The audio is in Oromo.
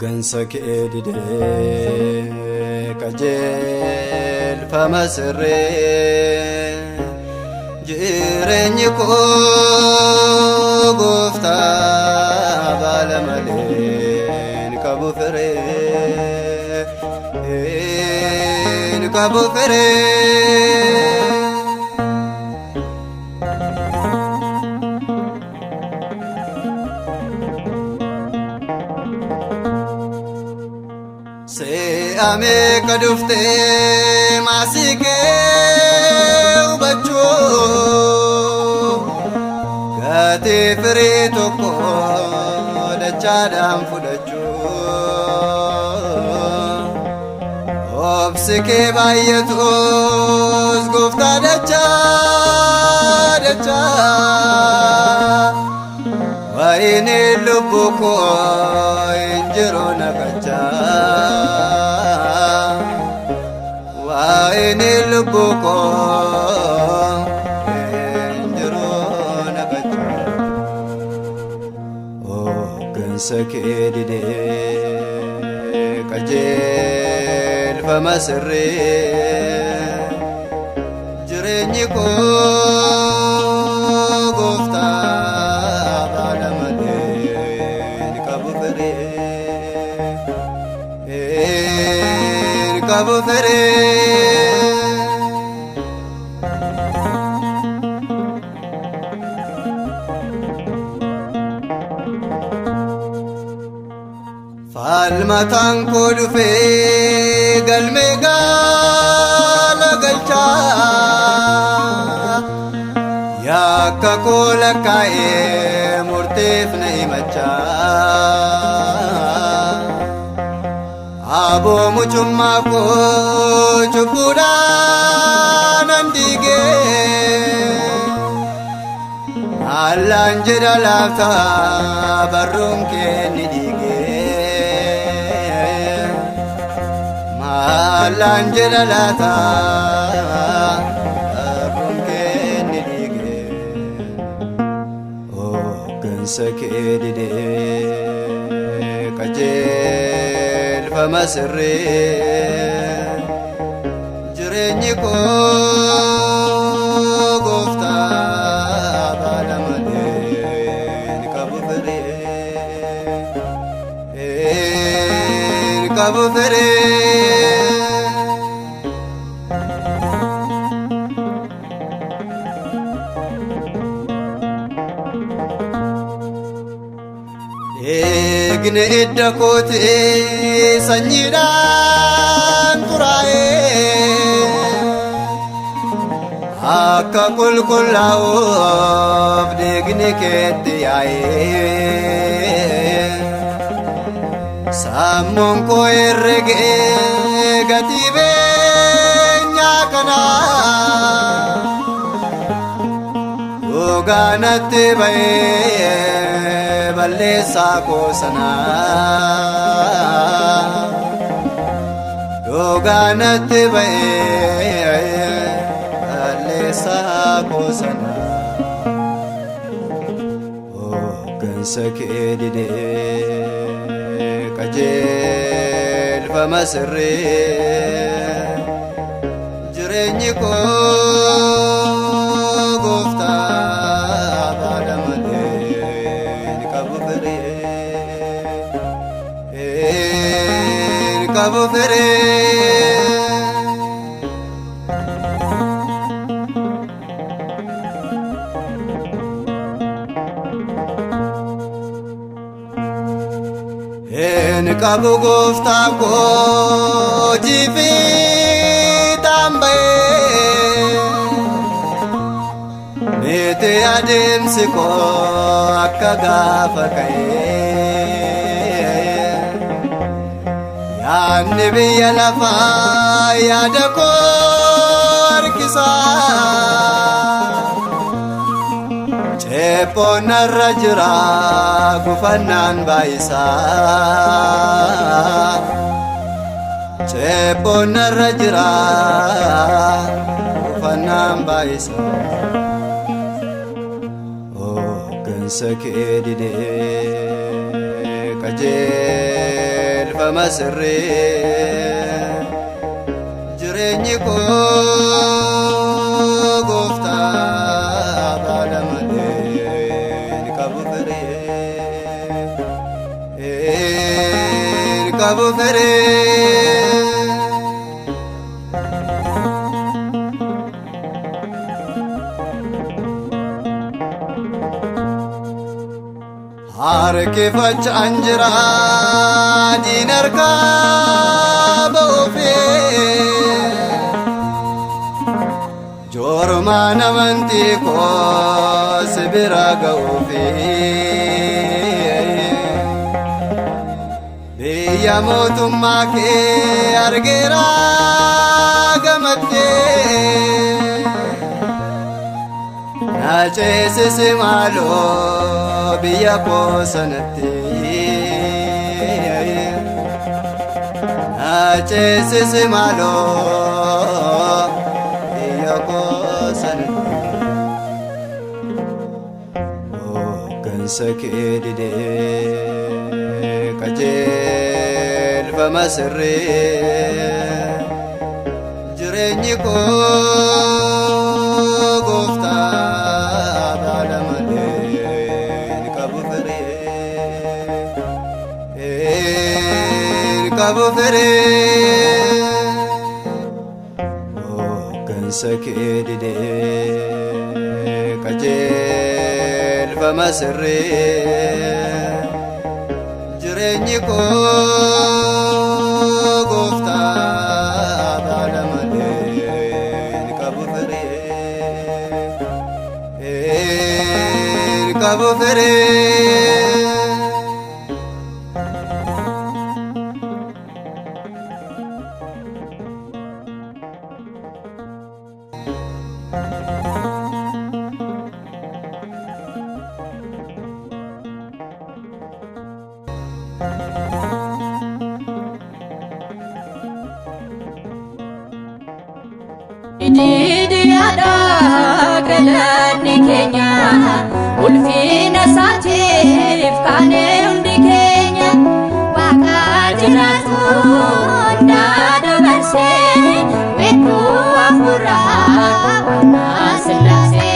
gansak edide kajel famasre jireenyi koo goofta balamaleen qabu fere ame kadufte masike ubacho gati frito ko dachadam fudacho obsike bayetos gufta dacha waine lubuko injiro nakacha waine lubuko injiro nakacha gansak edide kajel famasre jireenyi koo goofta balamaleen qabu fere falmatan ko dufe galme gala galcha yakka kola kae murteef naimacha abo muchumma ko chupuda nandige allanjira lafta barrum ke nidige allanjira lafta barrum ke nidige gansak edide kajel famasre jireenyi koo goofta balamaleen qabu fere eegne edda koote sanyiidhaan xuraa'e akka qulqullaa'uuf deegne keetti yaa'e sammuun koo herregee gatii beenyaa kanaa dhugaanatti ba'ee balleessaa koo sanaa dhugaanatti ba'ee balleessaa koo sanaa gansak edide kajel famasre jireenyi koo goofta balamaleen qabu fere qabu goofta ko jifi tambe mete ademsi ko akka gaafa ka'e yaanni biyya lafaa yaada koo harkisa ceephoon narra jira gufannaan baayisaa ceephoon narra jira gufannaan baayisaa gansak edide kajel ilfama sirrii jireenyi koo gooftaa baala malee ni qabu feree harkifachaan jira diin harkaa ba'uufee joormaan amantii koo si bira ga'uufee biyya mootummaa kee argeera gammaddee na ceesisi maaloo biyya koo sanatti na ceesisi maaloo biyya koo sanatti hooggansa kee didee qajeelfama sirrii jireenyi koo qabu feree hooggansa kee didee qajeelfama sirrii jireenyi koo gooftaa baala malee qabu feree Ididiada galanni keenya ulfina isaatiif kaane hundi keenya Waaqa jiraatu hundaa dabarsee beekuu hafuuraa Waaqa Sillaasee